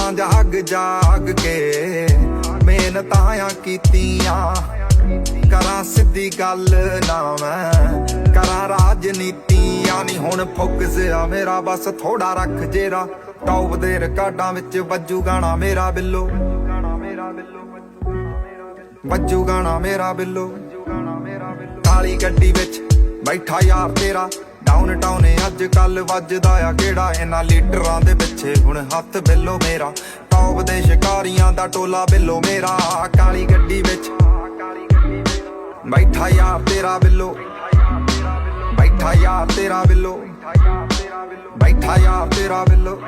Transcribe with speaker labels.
Speaker 1: ਰਾਤਾਂ ਜਾਗ ਜਾਗ ਕੇ ਮਿਹਨਤਾਂ ਕੀਤੀਆਂ। ਕਰਾਂ ਸਿੱਧੀ ਗੱਲ ਨਾ ਮੈਂ ਕਰਾਂ ਰਾਜਨੀਤੀਆਂ ਨੀ। ਹੁਣ ਫੋਕਸ ਆ ਮੇਰਾ ਬਸ ਥੋੜਾ ਰੱਖ ਜੇਰਾ, ਟੌਪ ਦੇ ਰਿਕਾਰਡਾਂ ਵਿੱਚ ਵੱਜੂ ਗਾਣਾ ਮੇਰਾ ਬਿੱਲੋ, ਵੱਜੂ ਗਾਣਾ ਮੇਰਾ ਬਿੱਲੋ। ਕਾਲੀ ਗੱਡੀ ਵਿੱਚ ਬੈਠਾ ਯਾਰ ਤੇਰਾ, ਡਾਊਨ ਟਾਊਨ ਅੱਜ ਕੱਲ ਵੱਜਦਾ ਆ ਕਿਹੜਾ, ਇਹਨਾਂ ਲੀਡਰਾਂ ਦੇ ਪਿੱਛੇ ਹੁਣ ਹੱਥ ਬਿੱਲੋ ਮੇਰਾ। ਟੌਪ ਦੇ ਸ਼ਿਕਾਰੀਆਂ ਦਾ ਟੋਲਾ ਬਿੱਲੋ ਮੇਰਾ। ਕਾਲੀ ਗੱਡੀ ਵਿੱਚ ਬੈਠਾ ਯਾਰ ਤੇਰਾ ਬਿੱਲੋ, ਬੈਠਾ ਯਾਰ ਤੇਰਾ ਬਿੱਲੋ, ਬੈਠਾ ਯਾਰ ਤੇਰਾ ਬਿੱਲੋ।